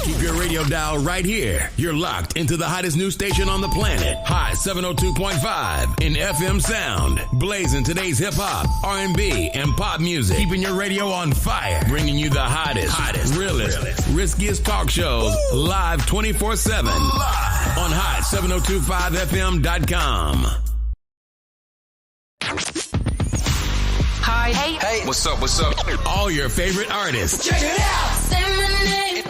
Keep your radio dial right here. You're locked into the hottest news station on the planet. Hot 702.5 in FM sound. Blazing today's hip-hop, R&B, and pop music. Keeping your radio on fire. Bringing you the hottest, realest, riskiest talk shows live 24/7 on hot7025fm.com. Hi. Hey. What's up? All your favorite artists. Check it out.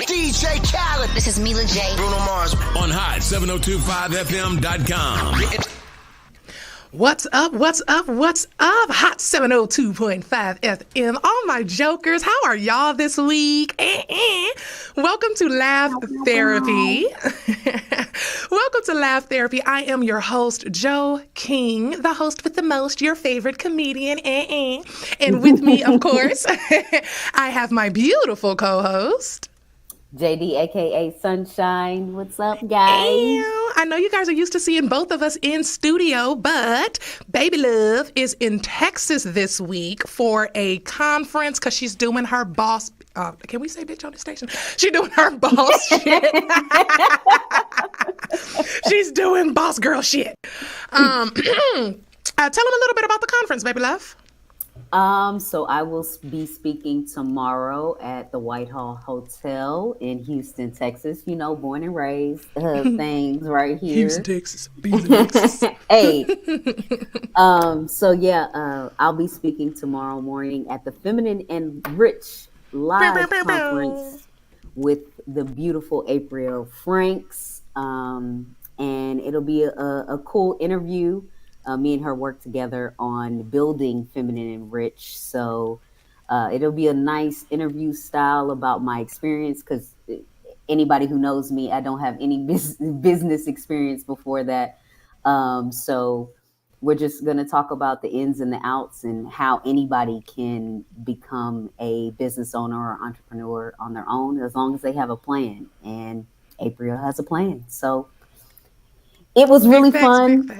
DJ Khaled. This is Mila J. Bruno Mars. On hot7025fm.com. What's up? Hot 702.5 FM. All my jokers, how are y'all this week? Welcome to Laugh Therapy. Welcome to Laugh Therapy. I am your host, Jeaux King, the host with the most, your favorite comedian. And with me, of course, I have my beautiful co-host, JD, aka Sunshine. What's up, guys? I know you guys are used to seeing both of us in studio, but Baby Love is in Texas this week for a conference because she's doing her boss. Can we say bitch on the station? She's doing her boss shit. She's doing boss girl shit. Tell them a little bit about the conference, Baby Love. So I will be speaking tomorrow at the Whitehall Hotel in Houston, Texas. You know, born and raised things right here. Houston, Texas. Hey. I'll be speaking tomorrow morning at the Feminine and Rich live conference with the beautiful April Franks. And it'll be a cool interview. Me and her work together on building Feminine and Rich. So it'll be a nice interview style about my experience because anybody who knows me, I don't have any business experience before that. So we're just going to talk about the ins and the outs and how anybody can become a business owner or entrepreneur on their own as long as they have a plan. And April has a plan. So it was really fun.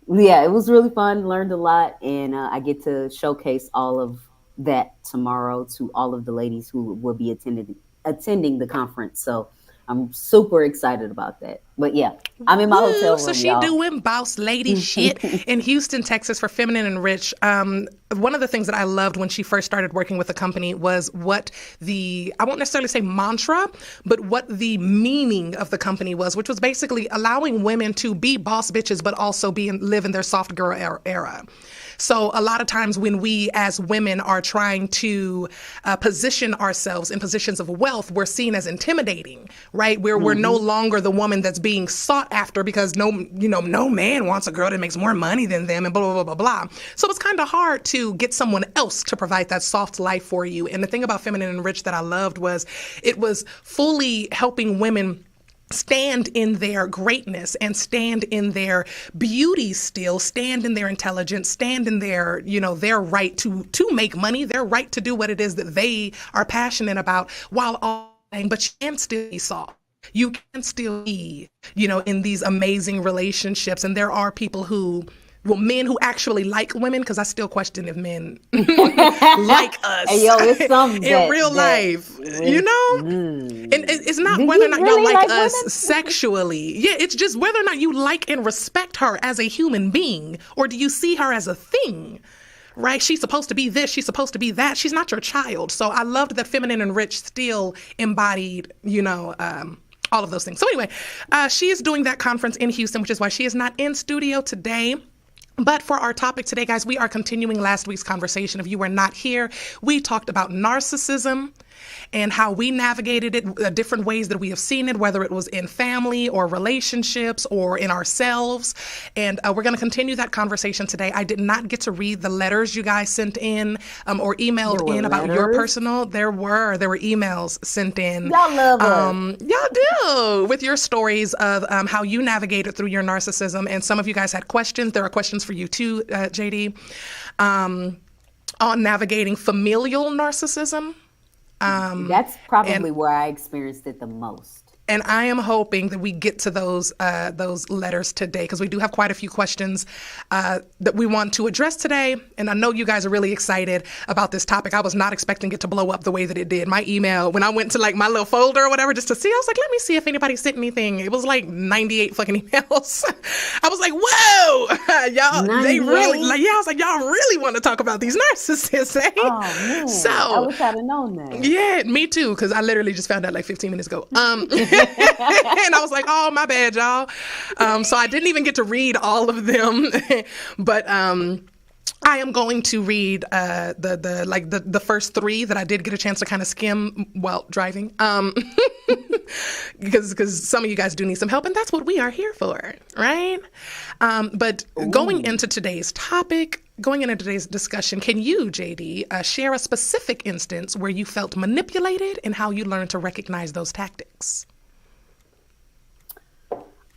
Yeah, it was really fun. Learned a lot. And I get to showcase all of that tomorrow to all of the ladies who will be attending the conference. So I'm super excited about that. But yeah, I'm in my hotel room, so she y'all. doing boss lady shit in Houston, Texas for Feminine and Rich. One of the things that I loved when she first started working with the company was what I won't necessarily say mantra, but what the meaning of the company was, which was basically allowing women to be boss bitches, but also live in their soft girl era. So a lot of times when we as women are trying to position ourselves in positions of wealth, we're seen as intimidating, right? We're no longer the woman that's being sought after because no man wants a girl that makes more money than them and blah, blah, blah, blah, blah. So it's kind of hard to get someone else to provide that soft life for you. And the thing about Feminine and Rich that I loved was it was fully helping women stand in their greatness and stand in their beauty still, stand in their intelligence, stand in their, their right to make money, their right to do what it is that they are passionate about but you can still be soft. You can still be, in these amazing relationships. And there are people men who actually like women, because I still question if men like us in real life, And it's not whether or not y'all like us sexually. Yeah, it's just whether or not you like and respect her as a human being, or do you see her as a thing? Right? She's supposed to be this. She's supposed to be that. She's not your child. So I loved that Feminine and Rich still embodied, all of those things. So anyway, she is doing that conference in Houston, which is why she is not in studio today. But for our topic today, guys, we are continuing last week's conversation. If you were not here, we talked about narcissism and how we navigated it, different ways that we have seen it, whether it was in family or relationships or in ourselves. And we're going to continue that conversation today. I did not get to read the letters you guys sent in or emailed in about your personal. There were emails sent in. Y'all love us. Y'all do, with your stories of how you navigated through your narcissism. And some of you guys had questions. There are questions for you too, JD, on navigating familial narcissism. That's probably where I experienced it the most. And I am hoping that we get to those letters today, because we do have quite a few questions that we want to address today. And I know you guys are really excited about this topic. I was not expecting it to blow up the way that it did. My email, when I went to like my little folder or whatever just to see, I was like, let me see if anybody sent anything. It was like 98 fucking emails. I was like, whoa, y'all, 98? They really, like, yeah, I was like, y'all really want to talk about these narcissists, eh? Oh, man. So, I wish I'd have known that. Yeah, me too, because I literally just found out like 15 minutes ago. And I was like, oh, my bad, y'all. So I didn't even get to read all of them. But I am going to read the first three that I did get a chance to kind of skim while driving. Because some of you guys do need some help, and that's what we are here for, right? But going into today's topic, going into today's discussion, can you, JD, share a specific instance where you felt manipulated and how you learned to recognize those tactics?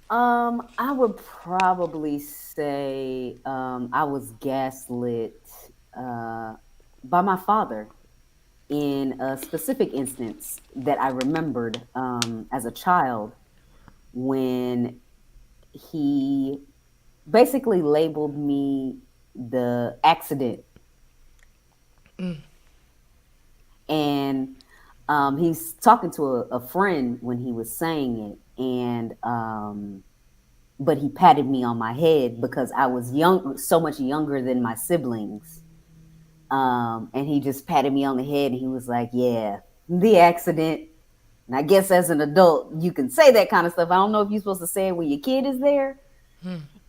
I would probably say I was gaslit by my father in a specific instance that I remembered as a child, when he basically labeled me the accident. And he's talking to a friend when he was saying it. And but he patted me on my head because I was so much younger than my siblings. And he just patted me on the head and he was like, yeah, the accident. And I guess as an adult, you can say that kind of stuff. I don't know if you're supposed to say it when your kid is there.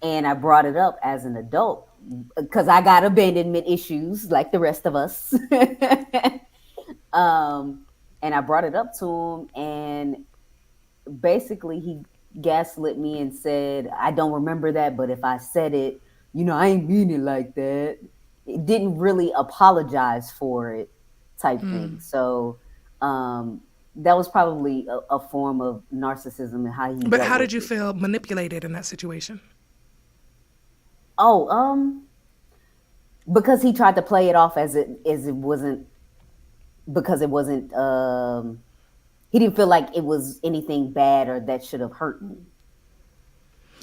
And I brought it up as an adult because I got abandonment issues like the rest of us. And I brought it up to him, and basically he gaslit me and said, I don't remember that, but if I said it, I ain't mean it like that. It didn't really apologize for it type thing. So that was probably a form of narcissism and how he. But how did you feel manipulated in that situation? Because he tried to play it off as it wasn't, because it wasn't, he didn't feel like it was anything bad or that should have hurt me.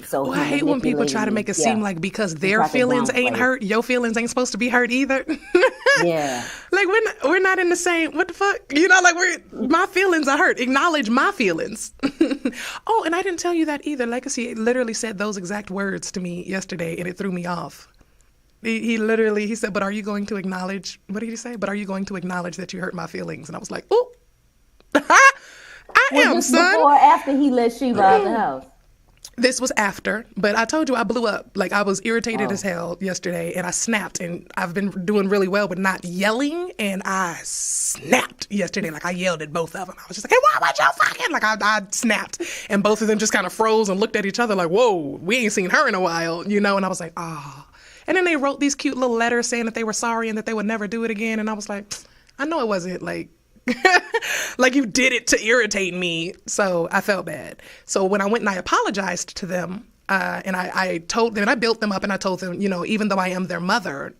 So I hate when people try to make it seem like because their feelings ain't hurt, your feelings ain't supposed to be hurt either. Yeah. Like we're not in the same, what the fuck? My feelings are hurt. Acknowledge my feelings. Oh, and I didn't tell you that either. Legacy literally said those exact words to me yesterday, and it threw me off. He said, but are you going to acknowledge, what did he say? But are you going to acknowledge that you hurt my feelings? And I was like, ooh, I am, son. Before or after he let Sheba out the house? This was after, but I told you I blew up. Like, I was irritated as hell yesterday, and I snapped, and I've been doing really well with not yelling, and I snapped yesterday. Like, I yelled at both of them. I was just like, hey, why would y'all fucking? Like, I snapped, and both of them just kind of froze and looked at each other like, whoa, we ain't seen her in a while, and I was like, oh. And then they wrote these cute little letters saying that they were sorry and that they would never do it again, and I was like, I know it wasn't, like, like you did it to irritate me. So I felt bad. So when I went and I apologized to them, and I told them, and I built them up, and I told them, even though I am their mother,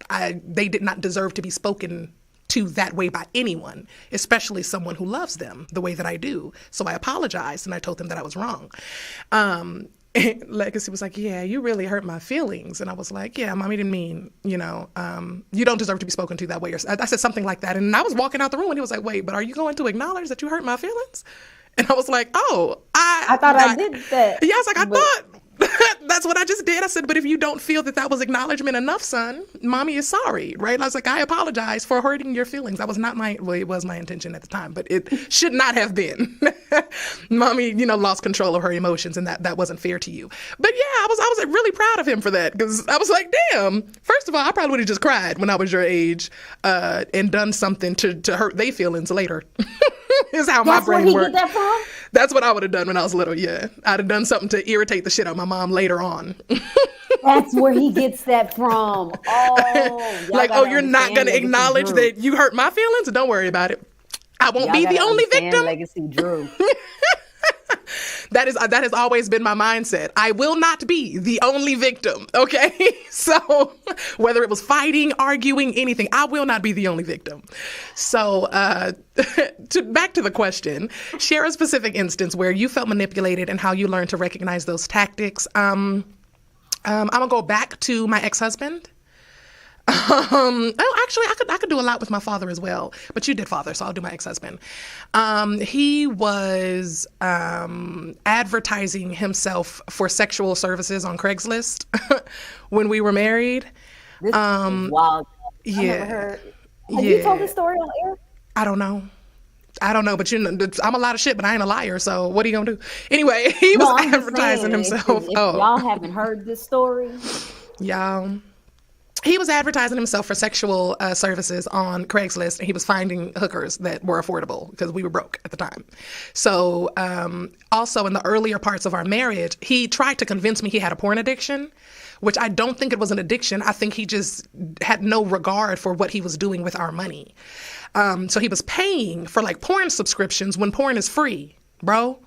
they did not deserve to be spoken to that way by anyone, especially someone who loves them the way that I do. So I apologized, and I told them that I was wrong. Legacy was like, yeah, you really hurt my feelings. And I was like, yeah, Mommy didn't mean, you don't deserve to be spoken to that way. Or I said something like that. And I was walking out the room and he was like, wait, but are you going to acknowledge that you hurt my feelings? And I was like, oh, I thought I did that. Yeah, I was like, I thought that's what I just did. I said, but if you don't feel that was acknowledgement enough, son, Mommy is sorry, right? I was like, I apologize for hurting your feelings. That was not it was my intention at the time, but it should not have been. Mommy, lost control of her emotions, and that wasn't fair to you. But yeah, I was like, really proud of him for that, because I was like, damn, first of all, I probably would have just cried when I was your age and done something to hurt their feelings later. Is how my brain works. That's where he get that from? That's what I would have done when I was little, yeah. I'd have done something to irritate the shit out of my mom later on. That's where he gets that from. Oh, like, oh, you're not going to acknowledge that you hurt my feelings? Don't worry about it. I won't be the only victim. Legacy Drew. That has always been my mindset. I will not be the only victim, okay? So whether it was fighting, arguing, anything, I will not be the only victim. So back to the question, share a specific instance where you felt manipulated and how you learned to recognize those tactics. I'm gonna go back to my ex-husband. Actually, I could do a lot with my father as well, but you did father, so I'll do my ex-husband. He was advertising himself for sexual services on Craigslist when we were married. This is wild. Yeah. I never heard. Have you told this story on air? I don't know, but I'm a lot of shit, but I ain't a liar, so what are you gonna do? Anyway, he was advertising himself. If y'all haven't heard this story. Y'all. He was advertising himself for sexual services on Craigslist, and he was finding hookers that were affordable because we were broke at the time. So also in the earlier parts of our marriage, he tried to convince me he had a porn addiction, which I don't think it was an addiction. I think he just had no regard for what he was doing with our money. So he was paying for like porn subscriptions when porn is free, bro.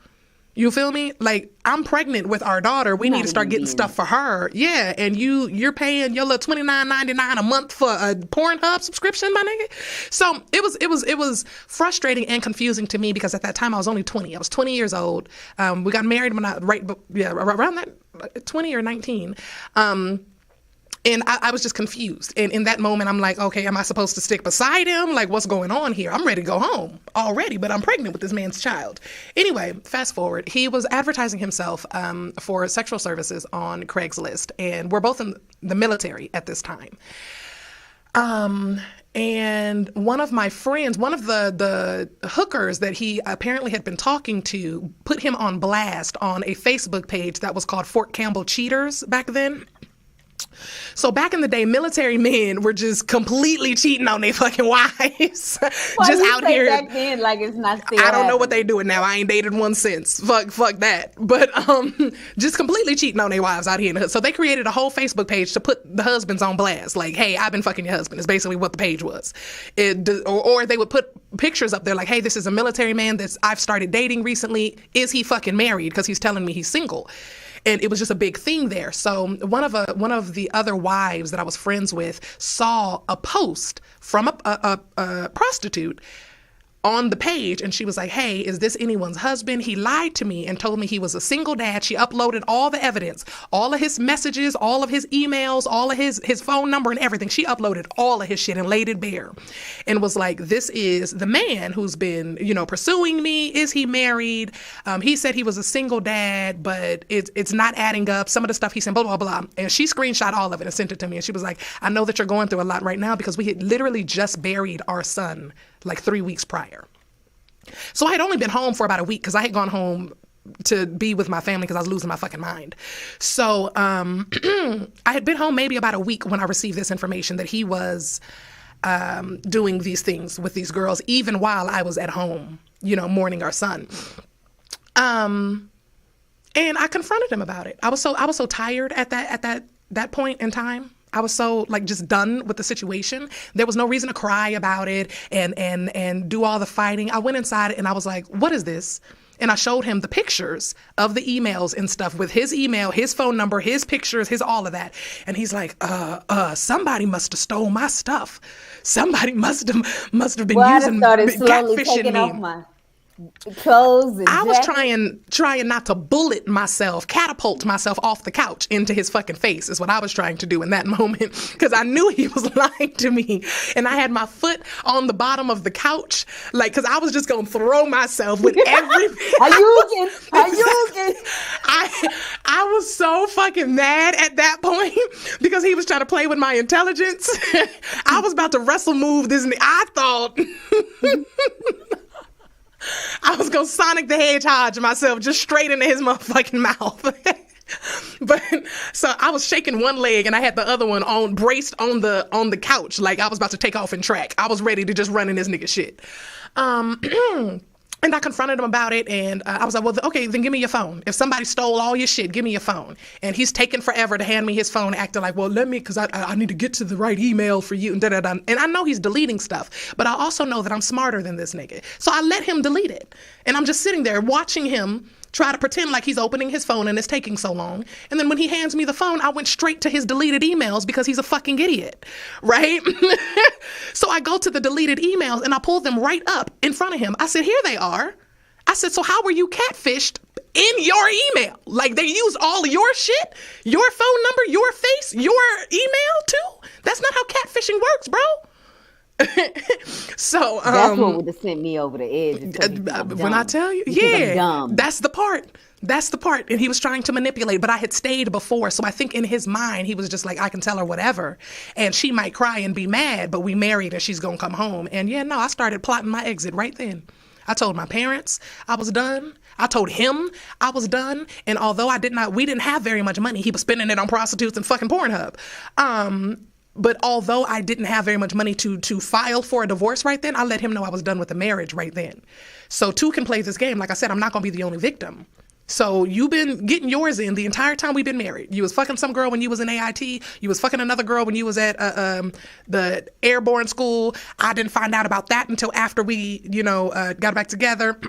You feel me? Like, I'm pregnant with our daughter. We need to start getting stuff for her. Yeah, and you're paying your little $29.99 a month for a Pornhub subscription, my nigga. So it was frustrating and confusing to me because at that time I was only 20. I was 20 years old. We got married when around that 20 or 19. And I was just confused. And in that moment, I'm like, okay, am I supposed to stick beside him? Like, what's going on here? I'm ready to go home already, but I'm pregnant with this man's child. Anyway, fast forward. He was advertising himself for sexual services on Craigslist. And we're both in the military at this time. And one of my friends, one of the hookers that he apparently had been talking to, put him on blast on a Facebook page that was called Fort Campbell Cheaters back then. So back in the day, military men were just completely cheating on their fucking wives. Just out here. Back then, like it's not still I don't know what they doing now. I ain't dated one since. Fuck that. But just completely cheating on their wives out here in the hood. So they created a whole Facebook page to put the husbands on blast. Like, hey, I've been fucking your husband. Is basically what the page was. Or they would put pictures up there like, hey, this is a military man that I've started dating recently. Is he fucking married? Because he's telling me he's single. And it was just a big thing there. So one of the other wives that I was friends with saw a post from a prostitute on the page, and she was like, hey, is this anyone's husband? He lied to me and told me he was a single dad. She uploaded all the evidence, all of his messages, all of his emails, all of his phone number and everything. She uploaded all of his shit and laid it bare and was like, this is the man who's been, pursuing me. Is he married? He said he was a single dad, but it's not adding up. Some of the stuff he said, blah, blah, blah. And she screenshot all of it and sent it to me. And she was like, I know that you're going through a lot right now because we had literally just buried our son like 3 weeks prior. So I had only been home for about a week because I had gone home to be with my family because I was losing my fucking mind. So I had been home maybe about a week when I received this information that he was doing these things with these girls, even while I was at home, mourning our son. And I confronted him about it. I was so tired at that point in time. I was so just done with the situation. There was no reason to cry about it and do all the fighting. I went inside and I was like, what is this? And I showed him the pictures of the emails and stuff with his email, his phone number, his pictures, his all of that. And he's like, somebody must have stole my stuff. Somebody must have been using catfishing me. My clothes and I was trying not to catapult myself off the couch into his fucking face is what I was trying to do in that moment because I knew he was lying to me, and I had my foot on the bottom of the couch because I was just gonna throw myself with every I was so fucking mad at that point because he was trying to play with my intelligence. I was about to wrestle move this, and I thought I was going to Sonic the Hedgehog myself just straight into his motherfucking mouth. But so I was shaking one leg and I had the other one braced on the couch like I was about to take off and track. I was ready to just run in this nigga shit. And I confronted him about it, and I was like, well, okay, then give me your phone. If somebody stole all your shit, give me your phone. And he's taking forever to hand me his phone, acting like, well, because I need to get to the right email for you, and da-da-da. And I know he's deleting stuff, but I also know that I'm smarter than this nigga. So I let him delete it. And I'm just sitting there watching him try to pretend like he's opening his phone and it's taking so long. And then when he hands me the phone, I went straight to his deleted emails because he's a fucking idiot, right? So I go to the deleted emails and I pull them right up in front of him. I said, here they are. I said, so how were you catfished in your email? Like, they used all your shit, your phone number, your face, your email too? That's not how catfishing works, bro. So that's what would have sent me over the edge. When I tell you, that's the part. That's the part. And he was trying to manipulate, but I had stayed before. So I think in his mind, he was just like, I can tell her whatever. And she might cry and be mad, but we married and she's going to come home. And I started plotting my exit right then. I told my parents I was done. I told him I was done. And although we didn't have very much money, he was spending it on prostitutes and fucking Pornhub. But although I didn't have very much money to file for a divorce right then, I let him know I was done with the marriage right then. So two can play this game. Like I said, I'm not going to be the only victim. So you've been getting yours in the entire time we've been married. You was fucking some girl when you was in AIT. You was fucking another girl when you was at the airborne school. I didn't find out about that until after we, got back together.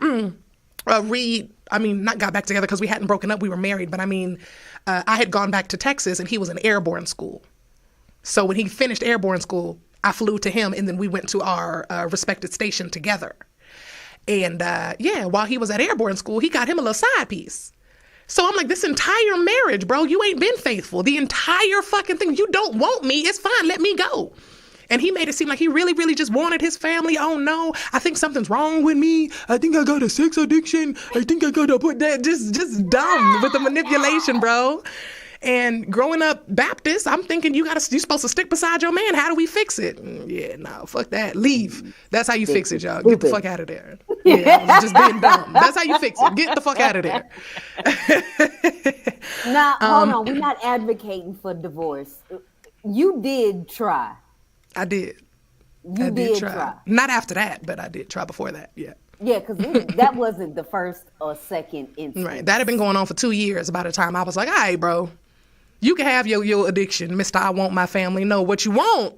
Not got back together because we hadn't broken up. We were married. But I had gone back to Texas and he was in airborne school. So when he finished airborne school, I flew to him and then we went to our respected station together. And while he was at airborne school, he got him a little side piece. So I'm like, this entire marriage, bro, you ain't been faithful. The entire fucking thing. You don't want me. It's fine. Let me go. And he made it seem like he really, really just wanted his family. Oh, no, I think something's wrong with me. I think I got a sex addiction. I think I got to put that just dumb with the manipulation, bro. And growing up Baptist, I'm thinking you're supposed to stick beside your man. How do we fix it? Yeah, no, fuck that. Leave. That's how you fix it, y'all. Get the fuck out of there. Yeah, I was just being dumb. That's how you fix it. Get the fuck out of there. Now, hold on. We're not advocating for divorce. You did try. I did. You did try. Not after that, but I did try before that. Yeah. Yeah, because that wasn't the first or second instance. Right. That had been going on for 2 years by the time I was like, all right, bro. You can have your addiction, Mr. I want my family. No, what you want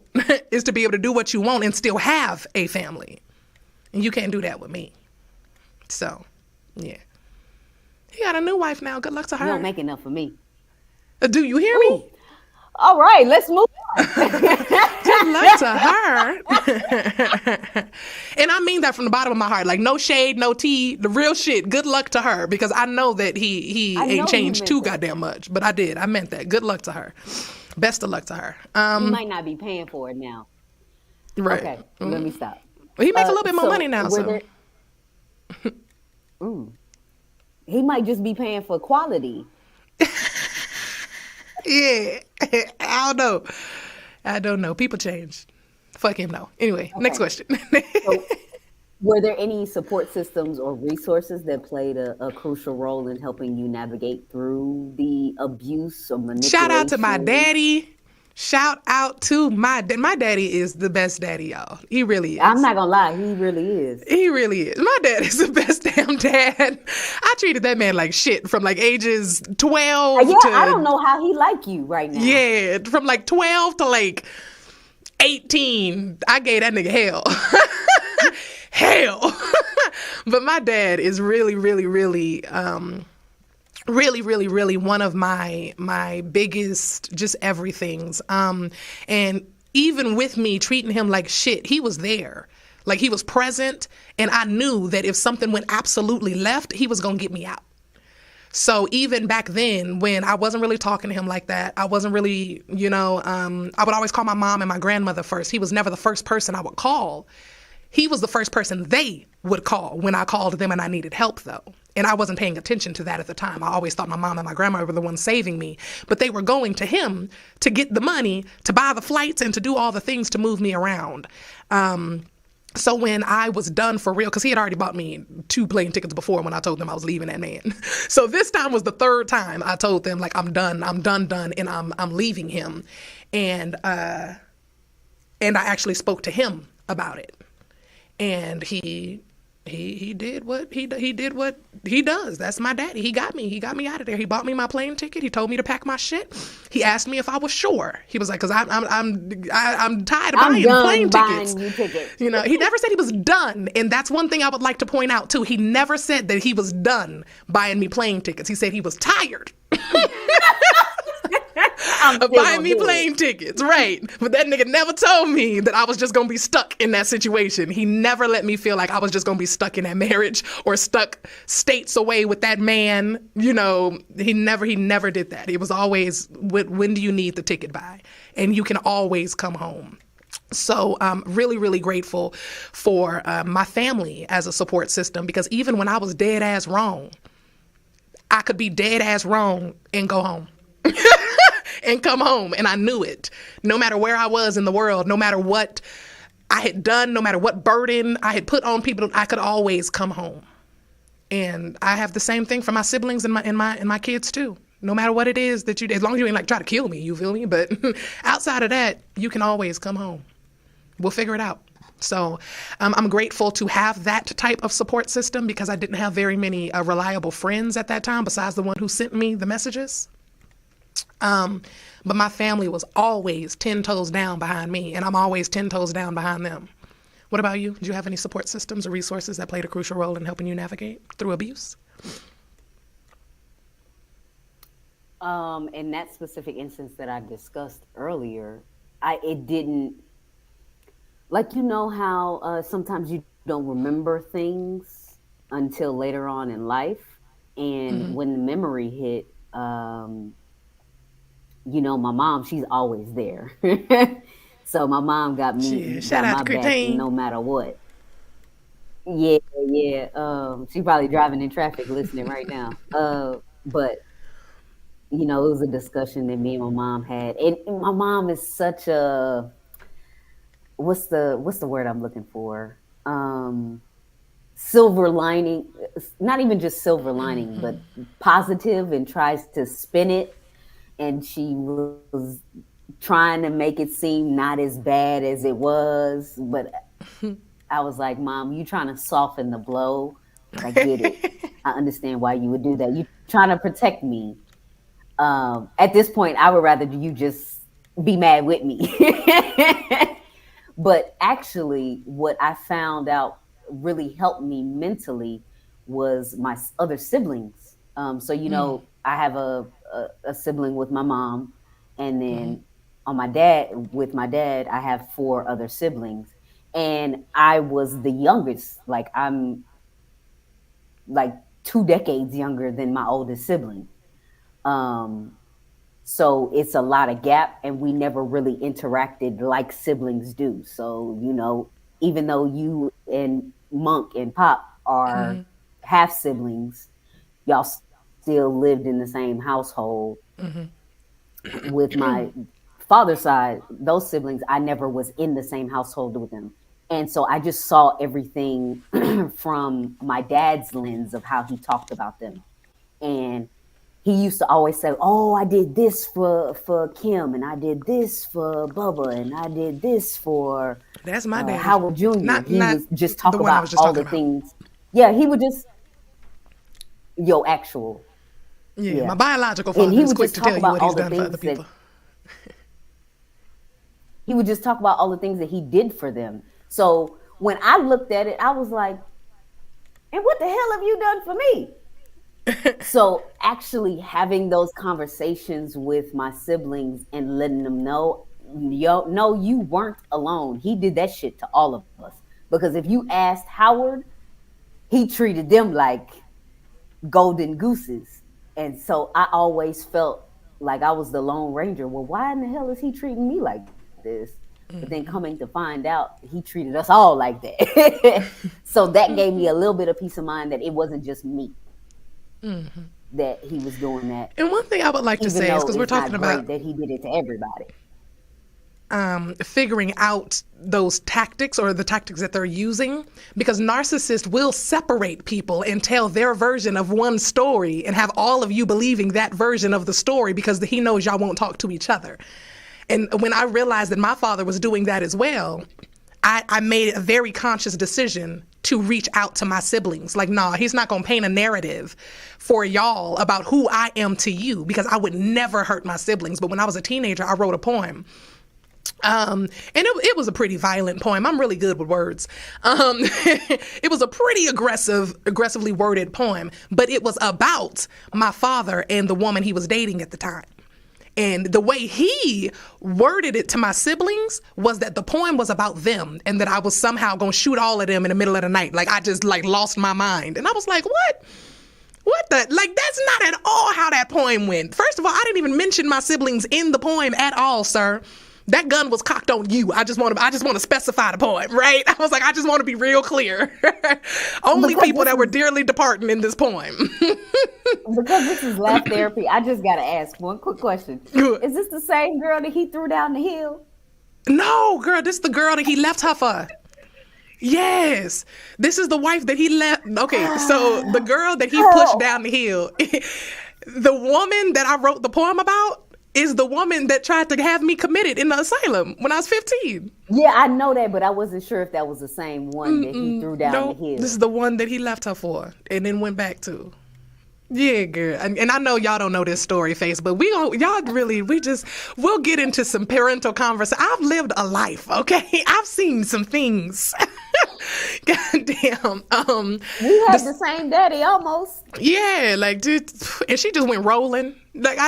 is to be able to do what you want and still have a family. And you can't do that with me. So, yeah. He got a new wife now. Good luck to her. You don't make enough for me. Do you hear me? All right, let's move on. Good luck to her. And I mean that from the bottom of my heart. Like, no shade, no tea, the real shit. Good luck to her, because I know that he ain't changed too goddamn much. But I did. I meant that. Good luck to her. Best of luck to her. He might not be paying for it now. Right. Okay, let me stop. Well, he makes a little bit more money now, so. He might just be paying for quality. Yeah, I don't know. People change. Fuck him, no. Anyway, Next question. So, were there any support systems or resources that played a crucial role in helping you navigate through the abuse or manipulation? Shout out to my daddy. Shout out to my daddy is the best daddy, y'all. He really is. I'm not gonna lie, he really is. He really is. My dad is the best damn dad. I treated that man like shit from like ages 12 to... I don't know how he like you right now. Yeah, from like 12 to like 18, I gave that nigga hell. Hell. But my dad is really, really, really... really, really, really one of my biggest just everythings. And even with me treating him like shit, he was there. Like, he was present, and I knew that if something went absolutely left, he was going to get me out. So even back then, when I wasn't really talking to him like that, I wasn't really, I would always call my mom and my grandmother first. He was never the first person I would call. He was the first person they would call when I called them and I needed help, though. And I wasn't paying attention to that at the time. I always thought my mom and my grandma were the ones saving me. But they were going to him to get the money, to buy the flights, and to do all the things to move me around. So when I was done for real, because he had already bought me 2 plane tickets before when I told them I was leaving that man. So this time was the 3rd time I told them, like, I'm done, and I'm leaving him. And I actually spoke to him about it. And he He did what he did what he does. That's my daddy. He got me out of there. He bought me my plane ticket. He told me to pack my shit. He asked me if I was sure. He was like, "Cause I'm tired of buying plane tickets." You tickets. You know, he never said he was done, and that's one thing I would like to point out too. He never said that he was done buying me plane tickets. He said he was tired. Buying me plane tickets, right? But that nigga never told me that I was just gonna be stuck in that situation. He never let me feel like I was just gonna be stuck in that marriage or stuck states away with that man. You know, he never did that. It was always, when do you need the ticket by? And you can always come home. So I'm really, really grateful for my family as a support system, because even when I was dead ass wrong, I could be dead ass wrong and go home. And come home, and I knew it. No matter where I was in the world, no matter what I had done, no matter what burden I had put on people, I could always come home. And I have the same thing for my siblings and my kids too. No matter what it is that you do, as long as you ain't like try to kill me, you feel me? But outside of that, you can always come home. We'll figure it out. So I'm grateful to have that type of support system, because I didn't have very many reliable friends at that time besides the one who sent me the messages. But my family was always 10 toes down behind me, and I'm always 10 toes down behind them. What about you? Did you have any support systems or resources that played a crucial role in helping you navigate through abuse? In that specific instance that I discussed earlier, it didn't, like, you know how sometimes you don't remember things until later on in life, and when the memory hit, you know, my mom, she's always there. So my mom got me, shout out to back no matter what. Yeah. She's probably driving in traffic listening right now. But, you know, it was a discussion that me and my mom had. And my mom is such a, what's the word I'm looking for? Silver lining, not even just silver lining, but positive, and tries to spin it. And she was trying to make it seem not as bad as it was. But I was like, Mom, you trying to soften the blow. I get it. I understand why you would do that. You trying to protect me. At this point, I would rather you just be mad with me. But actually, what I found out really helped me mentally was my other siblings. So, you know, I have a sibling with my mom, and then with my dad, I have 4 other siblings, and I was the youngest. Like, I'm like 2 decades younger than my oldest sibling. So it's a lot of gap, and we never really interacted like siblings do. So, you know, even though you and Monk and Pop are half siblings, y'all still lived in the same household. With my father's side, those siblings, I never was in the same household with them. And so I just saw everything from my dad's lens of how he talked about them. And he used to always say, oh, I did this for Kim, and I did this for Bubba, and I did this for that's my dad. Howard Jr. He would just talk about all the things. Yeah, he would just, actual. Yeah, my biological father is quick to tell you what he's done for other people. He would just talk about all the things that he did for them. So when I looked at it, I was like, and what the hell have you done for me? So actually having those conversations with my siblings and letting them know, no, you weren't alone. He did that shit to all of us. Because if you asked Howard, he treated them like golden gooses. And so I always felt like I was the Lone Ranger. Well, why in the hell is he treating me like this? But then coming to find out, he treated us all like that. So that gave me a little bit of peace of mind that it wasn't just me that he was doing that. And one thing I would like to say is, because we're talking about that he did it to everybody. Figuring out those tactics or the tactics that they're using, because narcissists will separate people and tell their version of one story and have all of you believing that version of the story because he knows y'all won't talk to each other. And when I realized that my father was doing that as well, I made a very conscious decision to reach out to my siblings. Like, nah, he's not going to paint a narrative for y'all about who I am to you, because I would never hurt my siblings. But when I was a teenager, I wrote a poem. And it was a pretty violent poem. I'm really good with words. It was a pretty aggressively worded poem, but it was about my father and the woman he was dating at the time. And the way he worded it to my siblings was that the poem was about them and that I was somehow going to shoot all of them in the middle of the night. Like, I just lost my mind. And I was like, what? What the? Like, that's not at all how that poem went. First of all, I didn't even mention my siblings in the poem at all, sir. That gun was cocked on you. I just want to specify the poem, right? I was like, I just want to be real clear. Only people that were dearly departing in this poem. Because this is laugh therapy, I just got to ask one quick question. Is this the same girl that he threw down the hill? No, girl, this is the girl that he left her for. Yes. This is the wife that he left. Okay, so the girl that he pushed down the hill, the woman that I wrote the poem about, is the woman that tried to have me committed in the asylum when I was 15. Yeah, I know that, but I wasn't sure if that was the same one that he threw down the hill. This is the one that he left her for and then went back to. Yeah, girl. And I know y'all don't know this story, Face, but we'll get into some parental conversation. I've lived a life, okay? I've seen some things. Goddamn. We had the same daddy almost. Yeah, like, dude, and she just went rolling. Like,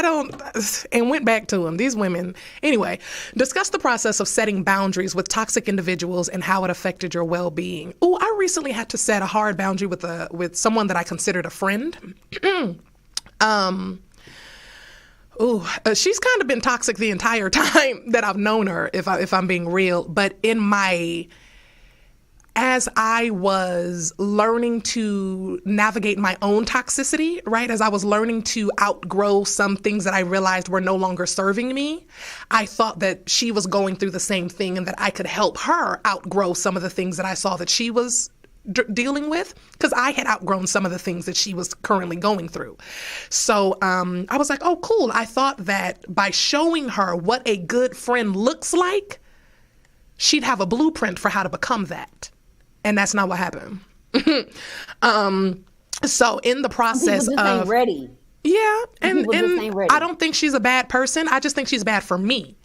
and went back to him. These women. Anyway, discuss the process of setting boundaries with toxic individuals and how it affected your well-being. Oh, I recently had to set a hard boundary with someone that I considered a friend. She's kind of been toxic the entire time that I've known her, if I'm being real. But as I was learning to navigate my own toxicity, right? As I was learning to outgrow some things that I realized were no longer serving me, I thought that she was going through the same thing and that I could help her outgrow some of the things that I saw that she was dealing with, because I had outgrown some of the things that she was currently going through. So I was like, oh, cool. I thought that by showing her what a good friend looks like, she'd have a blueprint for how to become that. And that's not what happened. So in the process people just ain't ready. Yeah, and ain't ready. I don't think she's a bad person. I just think she's bad for me.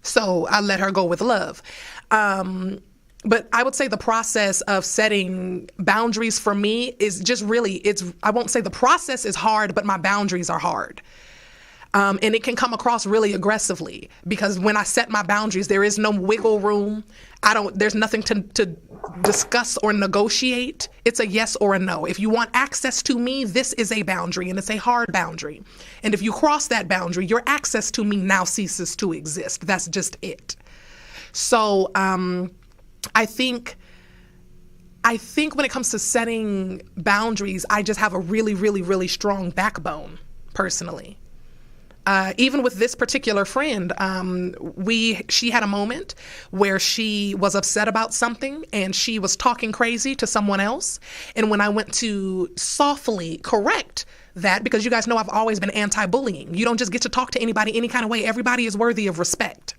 So I let her go with love. But I would say the process of setting boundaries for me is just really, I won't say the process is hard, but my boundaries are hard. And it can come across really aggressively, because when I set my boundaries, there is no wiggle room. There's nothing to discuss or negotiate. It's a yes or a no. If you want access to me, this is a boundary, and it's a hard boundary. And if you cross that boundary, your access to me now ceases to exist. That's just it. So I think when it comes to setting boundaries, I just have a really, really, really strong backbone, personally. Even with this particular friend, she had a moment where she was upset about something and she was talking crazy to someone else. And when I went to softly correct that, because you guys know I've always been anti-bullying. You don't just get to talk to anybody any kind of way. Everybody is worthy of respect.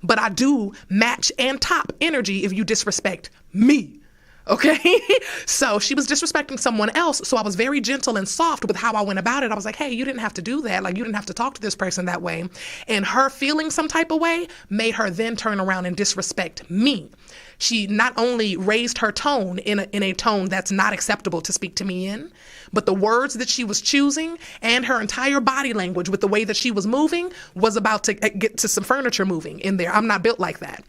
But I do match and top energy if you disrespect me. Okay. So she was disrespecting someone else. So I was very gentle and soft with how I went about it. I was like, hey, you didn't have to do that. Like, you didn't have to talk to this person that way. And her feeling some type of way made her then turn around and disrespect me. She not only raised her tone in a tone that's not acceptable to speak to me in, but the words that she was choosing and her entire body language with the way that she was moving was about to get to some furniture moving in there. I'm not built like that.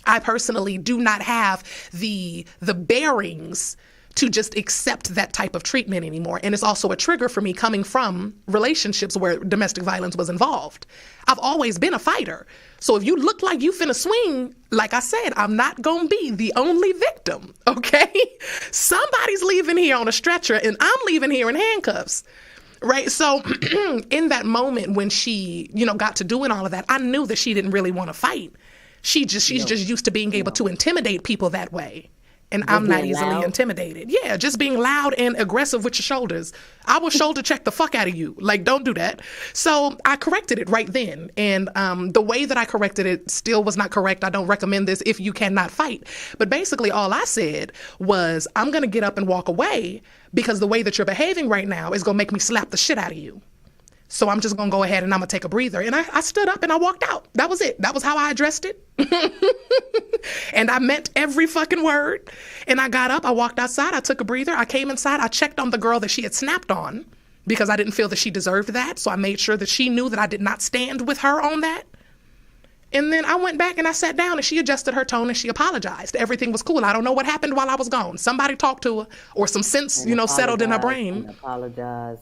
I personally do not have the bearings to just accept that type of treatment anymore. And it's also a trigger for me coming from relationships where domestic violence was involved. I've always been a fighter. So if you look like you finna swing, like I said, I'm not gonna be the only victim, okay? Somebody's leaving here on a stretcher and I'm leaving here in handcuffs. Right. So in that moment when she, got to doing all of that, I knew that she didn't really want to fight. She's just used to being able to intimidate people that way. And Just I'm not being easily loud? intimidated. Yeah, just being loud and aggressive with your shoulders. I will shoulder check the fuck out of you. Like, don't do that. So I corrected it right then. And the way that I corrected it still was not correct. I don't recommend this if you cannot fight. But basically all I said was, I'm going to get up and walk away because the way that you're behaving right now is going to make me slap the shit out of you. So I'm just going to go ahead and I'm going to take a breather. And I stood up and I walked out. That was it. That was how I addressed it. And I meant every fucking word. And I got up, I walked outside, I took a breather, I came inside, I checked on the girl that she had snapped on because I didn't feel that she deserved that. So I made sure that she knew that I did not stand with her on that. And then I went back and I sat down and she adjusted her tone and she apologized. Everything was cool. I don't know what happened while I was gone. Somebody talked to her or some sense, settled in her brain. And apologize.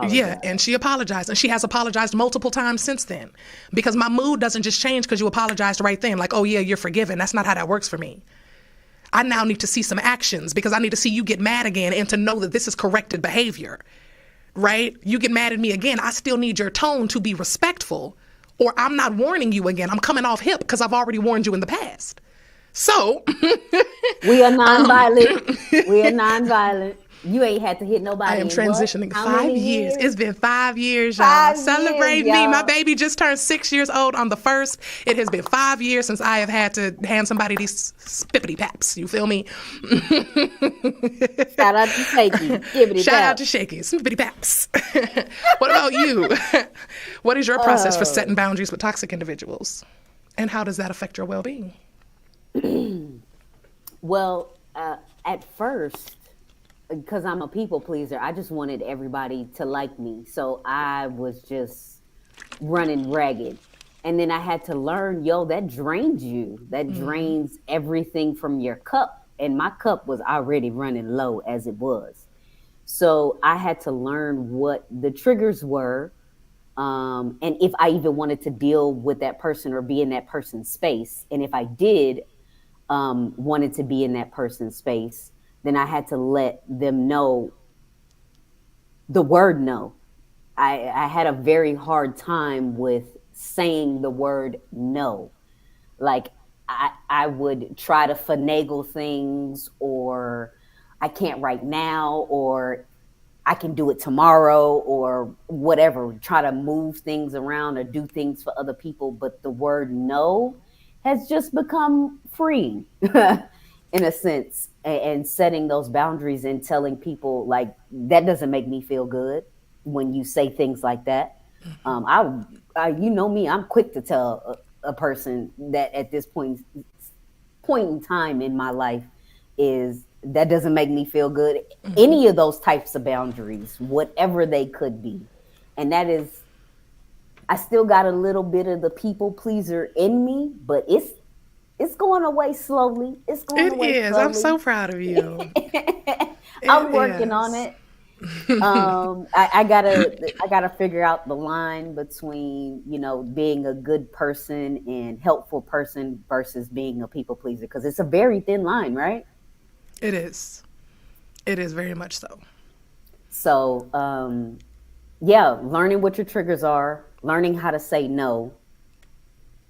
Yeah, and she apologized. And she has apologized multiple times since then. Because my mood doesn't just change because you apologized right then. Like, oh yeah, you're forgiven. That's not how that works for me. I now need to see some actions because I need to see you get mad again and to know that this is corrected behavior, right? You get mad at me again. I still need your tone to be respectful. Or I'm not warning you again. I'm coming off hip because I've already warned you in the past. So. We are nonviolent. We are nonviolent. You ain't had to hit nobody. I am transitioning 5 years. It's been 5 years, y'all. 5 Celebrate years, me. y'all. My baby just turned 6 years old on the 1st. It has been 5 years since I have had to hand somebody these spippity paps. You feel me? Shout out to Shaky. Shout out to Shaky. Spippity paps. What about you? What is your process for setting boundaries with toxic individuals? And how does that affect your well-being? Well, at first, because I'm a people pleaser, I just wanted everybody to like me. So I was just running ragged. And then I had to learn, that drains you. That drains everything from your cup. And my cup was already running low as it was. So I had to learn what the triggers were. And if I even wanted to deal with that person or be in that person's space. And if I did wanted to be in that person's space, then I had to let them know the word no. I had a very hard time with saying the word no. Like I would try to finagle things, or I can't right now, or I can do it tomorrow, or whatever. Try to move things around or do things for other people. But the word no has just become free in a sense. And setting those boundaries and telling people, like, that doesn't make me feel good when you say things like that. I you know me, I'm quick to tell a person that at this point in time in my life is that doesn't make me feel good. Any of those types of boundaries, whatever they could be. And that is, I still got a little bit of the people pleaser in me, but it's going away slowly. It's going away slowly. It is. I'm so proud of you. I'm working on it. I gotta figure out the line between, being a good person and helpful person versus being a people pleaser, because it's a very thin line, right? It is. It is very much so. So, learning what your triggers are, learning how to say no,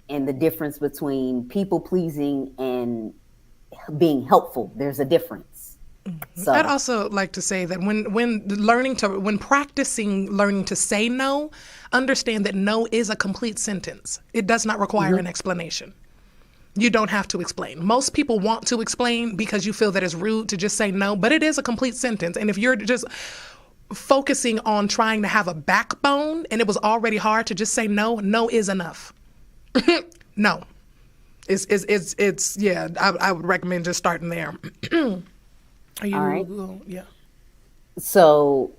and the difference between people pleasing and being helpful. There's a difference. So I'd also like to say that when practicing learning to say no, understand that no is a complete sentence. It does not require an explanation. You don't have to explain. Most people want to explain because you feel that it's rude to just say no, but it is a complete sentence. And if you're just focusing on trying to have a backbone and it was already hard to just say no, no is enough. No. It's I would recommend just starting there. Are you, all right. Yeah. So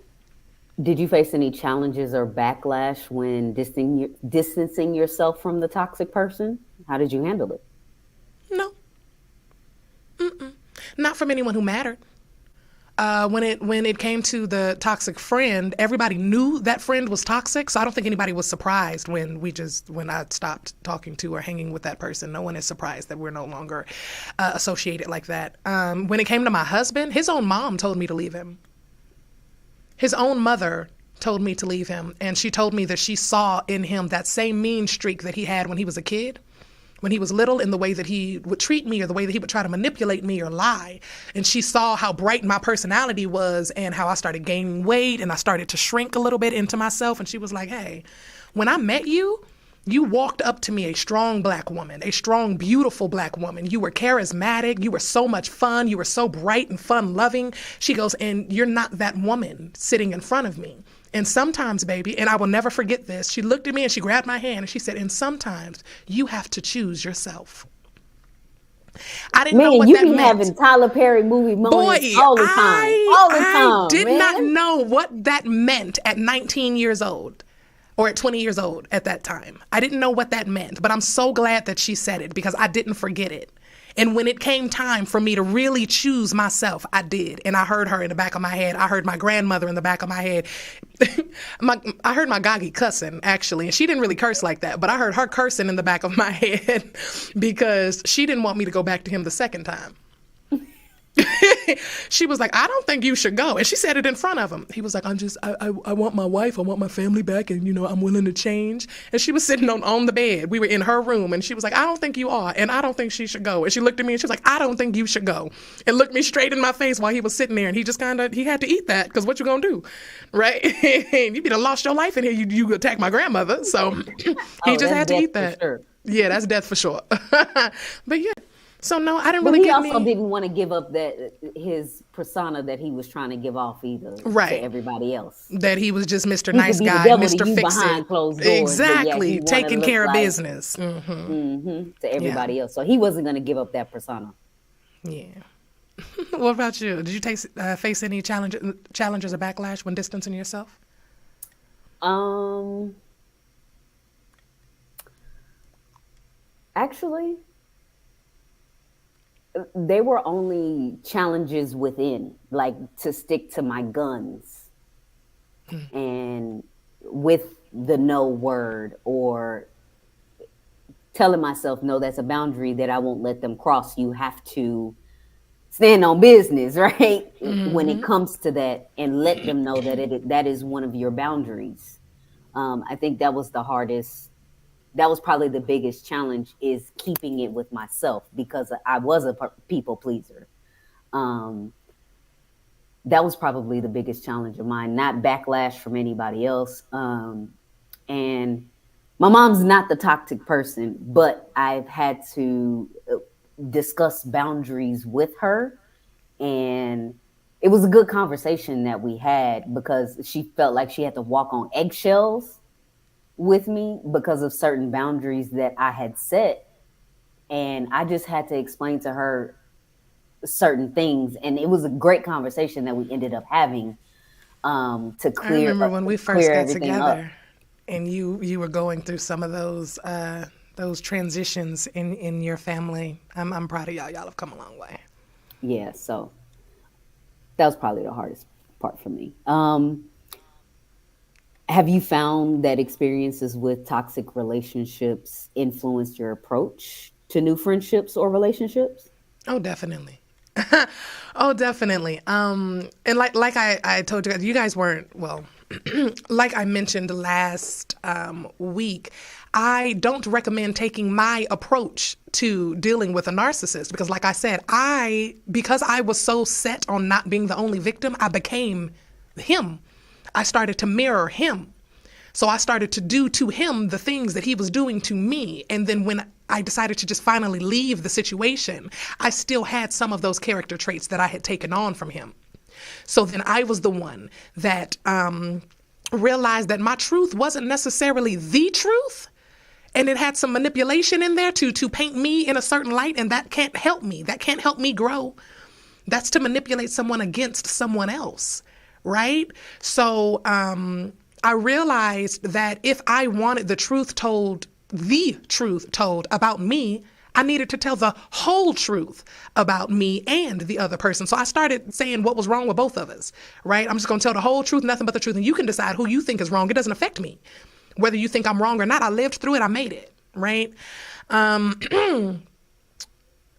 did you face any challenges or backlash when distancing yourself from the toxic person? How did you handle it? No. Not from anyone who mattered. When it came to the toxic friend, everybody knew that friend was toxic. So I don't think anybody was surprised when I stopped talking to or hanging with that person. No one is surprised that we're no longer associated like that. When it came to my husband, his own mom told me to leave him. His own mother told me to leave him. And she told me that she saw in him that same mean streak that he had when he was a kid. when he was little and the way that he would treat me or the way that he would try to manipulate me or lie. And she saw how bright my personality was and how I started gaining weight and I started to shrink a little bit into myself. And she was like, hey, when I met you, you walked up to me a strong black woman, a strong, beautiful black woman. You were charismatic. You were so much fun. You were so bright and fun loving. She goes, and you're not that woman sitting in front of me. And sometimes, baby, and I will never forget this, she looked at me and she grabbed my hand and she said, and sometimes you have to choose yourself. I didn't know what that meant. Man, you be having Tyler Perry movie moments all the time. I did not know what that meant at 19 years old. Or at 20 years old at that time. I didn't know what that meant, but I'm so glad that she said it because I didn't forget it. And when it came time for me to really choose myself, I did. And I heard her in the back of my head. I heard my grandmother in the back of my head. I heard my Gagi cussing, actually. And she didn't really curse like that, but I heard her cursing in the back of my head because she didn't want me to go back to him the second time. She was like, I don't think you should go. And she said it in front of him. He was like, I want my wife. I want my family back. And, I'm willing to change. And she was sitting on the bed. We were in her room. And she was like, I don't think you are. And I don't think she should go. And she looked at me and she was like, I don't think you should go. And looked me straight in my face while he was sitting there. And he just he had to eat that because what you going to do? Right? You be done lost your life in here. You attack my grandmother. So he just had to eat that. Sure. Yeah, that's death for sure. But yeah. So no, I didn't really get He also didn't want to give up his persona that he was trying to give off either to everybody else. That he was just Mr. Nice Guy, Mr. Fix-It. Doors, exactly, taking care of business. To everybody else. So he wasn't going to give up that persona. Yeah. What about you? Did you face any challenges or backlash when distancing yourself? Actually, they were only challenges within, like to stick to my guns and with the no word or telling myself, no, that's a boundary that I won't let them cross. You have to stand on business, right? When it comes to that and let them know that that is one of your boundaries. I think that was the hardest. That was probably the biggest challenge is keeping it with myself because I was a people pleaser. That was probably the biggest challenge of mine, not backlash from anybody else. And my mom's not the toxic person, but I've had to discuss boundaries with her. And it was a good conversation that we had because she felt like she had to walk on eggshells with me because of certain boundaries that I had set. And I just had to explain to her certain things. And it was a great conversation that we ended up having to clear. I remember when we first got together and you were going through some of those transitions in your family. I'm proud of y'all. Y'all have come a long way. Yeah. So that was probably the hardest part for me. Have you found that experiences with toxic relationships influenced your approach to new friendships or relationships? Oh, definitely. Oh, definitely. And like I told you guys weren't, well, like I mentioned last week, I don't recommend taking my approach to dealing with a narcissist because like I said, because I was so set on not being the only victim, I became him. I started to mirror him. So I started to do to him the things that he was doing to me. And then when I decided to just finally leave the situation, I still had some of those character traits that I had taken on from him. So then I was the one that realized that my truth wasn't necessarily the truth. And it had some manipulation in there to paint me in a certain light. And that can't help me. That can't help me grow. That's to manipulate someone against someone else. Right? So I realized that if I wanted the truth told about me, I needed to tell the whole truth about me and the other person. So I started saying what was wrong with both of us, right? I'm just going to tell the whole truth, nothing but the truth. And you can decide who you think is wrong. It doesn't affect me. Whether you think I'm wrong or not, I lived through it. I made it, right?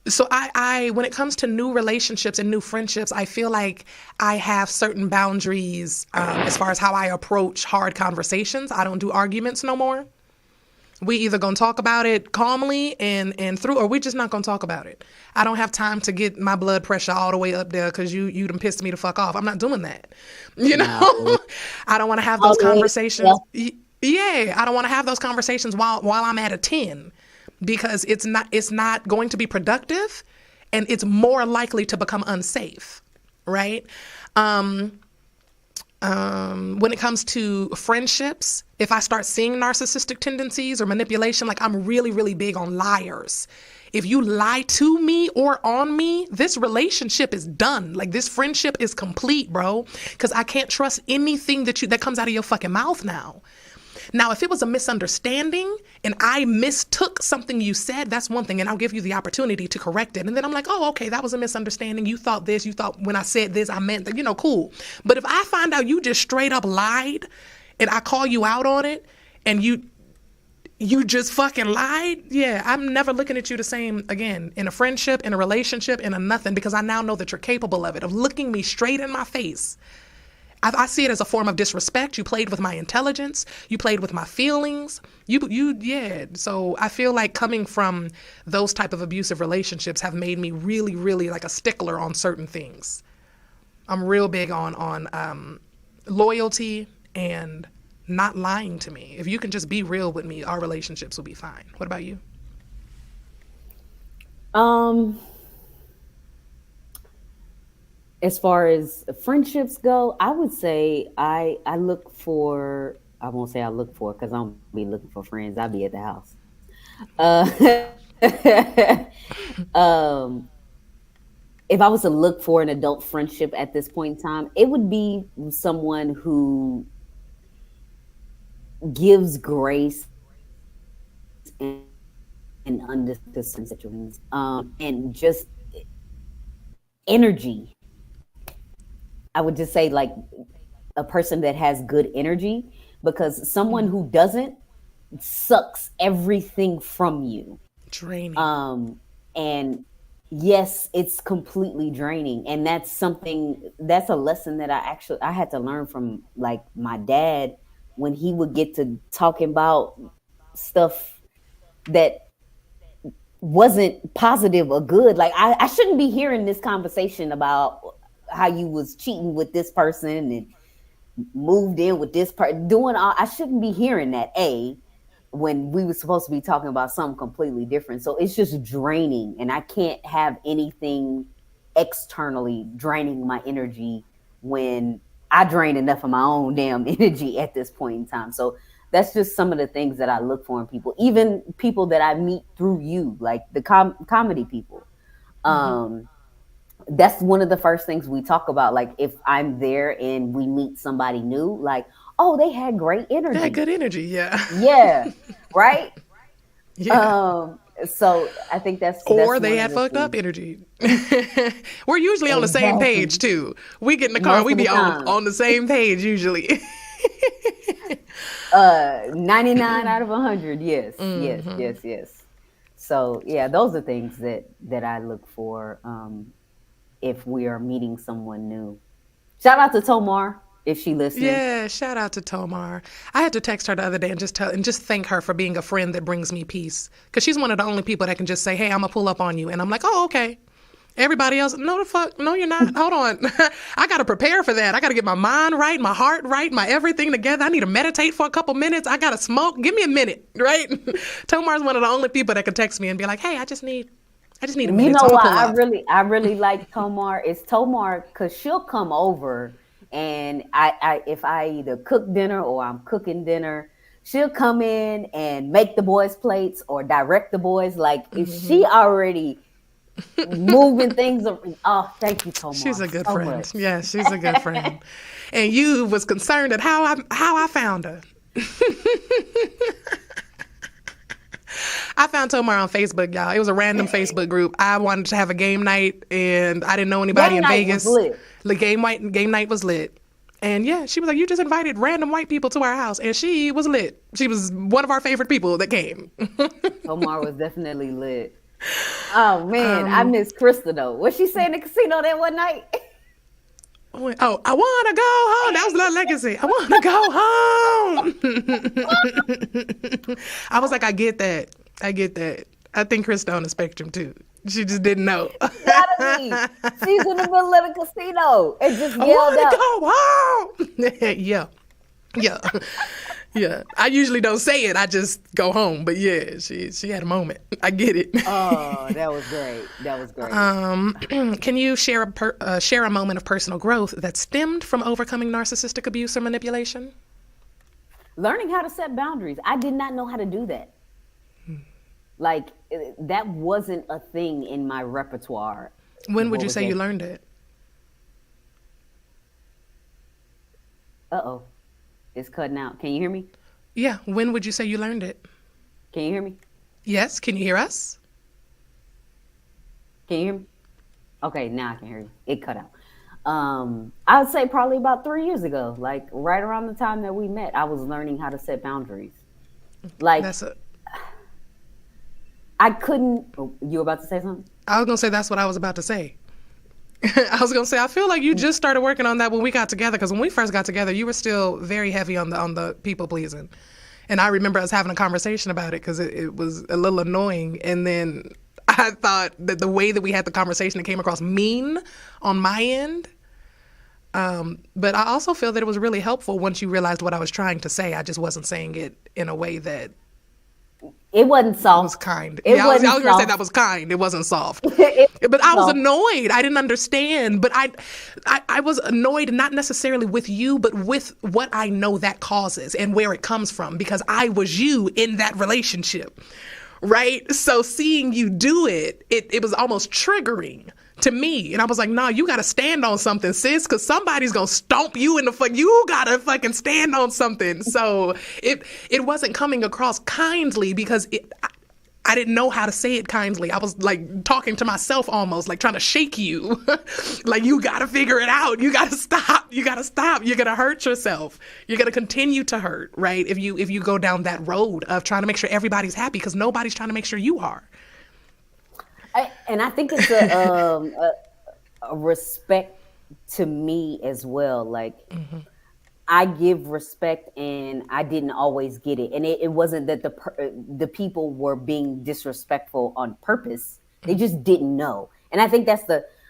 So I when it comes to new relationships and new friendships, I feel like I have certain boundaries as far as how I approach hard conversations. I don't do arguments no more. We either gonna talk about it calmly and through, or we just not gonna talk about it. I don't have time to get my blood pressure all the way up there because you done pissed me the fuck off. I'm not doing that. You know, no. I don't want to have those conversations. Yeah, I don't want to have those conversations while I'm at a 10, because it's not going to be productive, and it's more likely to become unsafe, right? When it comes to friendships, if I start seeing narcissistic tendencies or manipulation, like I'm really, really big on liars. If you lie to me or on me, this relationship is done. Like this friendship is complete, bro. Because I can't trust anything that comes out of your fucking mouth now. Now, if it was a misunderstanding and I mistook something you said, that's one thing, and I'll give you the opportunity to correct it. And then I'm like, oh, okay, that was a misunderstanding. You thought this. You thought when I said this, I meant that, cool. But if I find out you just straight up lied and I call you out on it and you just fucking lied, yeah, I'm never looking at you the same again in a friendship, in a relationship, in a nothing, because I now know that you're capable of it, of looking me straight in my face. I see it as a form of disrespect. You played with my intelligence. You played with my feelings. Yeah. So I feel like coming from those type of abusive relationships have made me really, really like a stickler on certain things. I'm real big on loyalty and not lying to me. If you can just be real with me, our relationships will be fine. What about you? As far as friendships go, I would say I look for, I won't say I look for, because I don't be looking for friends. I'll be at the house. If I was to look for an adult friendship at this point in time, it would be someone who gives grace and understands situations, and just energy. I would just say like a person that has good energy, because someone who doesn't sucks everything from you. Draining. And yes, it's completely draining. And that's a lesson that I had to learn from like my dad, when he would get to talking about stuff that wasn't positive or good. Like I shouldn't be hearing this conversation about how you was cheating with this person and moved in with this person, doing all. I shouldn't be hearing that, when we were supposed to be talking about something completely different. So it's just draining, and I can't have anything externally draining my energy when I drain enough of my own damn energy at this point in time. So that's just some of the things that I look for in people, even people that I meet through you, like the comedy people. That's one of the first things we talk about. Like if I'm there and we meet somebody new, like, oh, they had great energy. They had good energy, yeah. Yeah, right? Yeah. So I think that's they had fucked up energy. We're usually on the same page too. We get in the car and we be on the same page usually. 99 out of 100, yes. Yes. So yeah, those are things that I look for if we are meeting someone new. Shout out to Tomar if she listens. Yeah, shout out to Tomar. I had to text her the other day and just thank her for being a friend that brings me peace, because she's one of the only people that can just say, hey, I'm gonna pull up on you, and I'm like, oh, okay. Everybody else, no the fuck, no you're not. Hold on. I got to prepare for that. I got to get my mind right, my heart right, my everything together. I need to meditate for a couple minutes. I got to smoke. Give me a minute, right? Tomar's one of the only people that can text me and be like, hey, I just need a minute. You know why I really like Tomar? It's Tomar because she'll come over, and if I either cook dinner or I'm cooking dinner, she'll come in and make the boys' plates or direct the boys. Like if she already moving things. Oh, thank you, Tomar. She's a good friend. Much. Yeah, she's a good friend. And you was concerned at how I found her. I found Tomar on Facebook, y'all. It was a random Facebook group. I wanted to have a game night, and I didn't know anybody in Vegas. The game night was lit. And yeah, she was like, you just invited random white people to our house. And she was lit. She was one of our favorite people that came. Tomar was definitely lit. Oh man, I miss Krista though. What she say in the casino that one night? Oh, I want to go home. That was La Legacy. I want to go home. I was like, I get that. I think Krista on the spectrum too. She just didn't know. Gotta be. She's in the middle of the casino and just yelled out. I want to go home. Yeah. I usually don't say it. I just go home. But yeah, she had a moment. I get it. Oh, that was great. Can you share a moment of personal growth that stemmed from overcoming narcissistic abuse or manipulation? Learning how to set boundaries. I did not know how to do that. Like, that wasn't a thing in my repertoire. When would you say you learned it? Uh-oh. It's cutting out. Can you hear me? Yeah. When would you say you learned it? Can you hear me? Yes. Can you hear us? Can you hear me? Okay, now I can hear you. It cut out. I would say probably about 3 years ago, like right around the time that we met, I was learning how to set boundaries. Like, I couldn't. Oh, you were about to say something? I was going to say that's what I was about to say. I was going to say, I feel like you just started working on that when we got together, because when we first got together, you were still very heavy on the people pleasing. And I remember us having a conversation about it because it was a little annoying. And then I thought that the way that we had the conversation, it came across mean on my end. But I also feel that it was really helpful once you realized what I was trying to say. I just wasn't saying it in a way that it wasn't soft. It was kind. I was going to say that was kind. It wasn't soft. But I was annoyed. I didn't understand. But I was annoyed not necessarily with you, but with what I know that causes and where it comes from, because I was you in that relationship, right? So seeing you do it, it was almost triggering to me. And I was like, nah, you got to stand on something, sis, because somebody's going to stomp you in the fuck. You got to fucking stand on something. So it wasn't coming across kindly because I didn't know how to say it kindly. I was like talking to myself almost, like trying to shake you. Like, you got to figure it out. You got to stop. You got to stop. You're going to hurt yourself. You're going to continue to hurt, right? If you go down that road of trying to make sure everybody's happy, because nobody's trying to make sure you are. And I think it's a respect to me as well. Like, I give respect, and I didn't always get it. And it wasn't that the people were being disrespectful on purpose. They just didn't know. And I think that's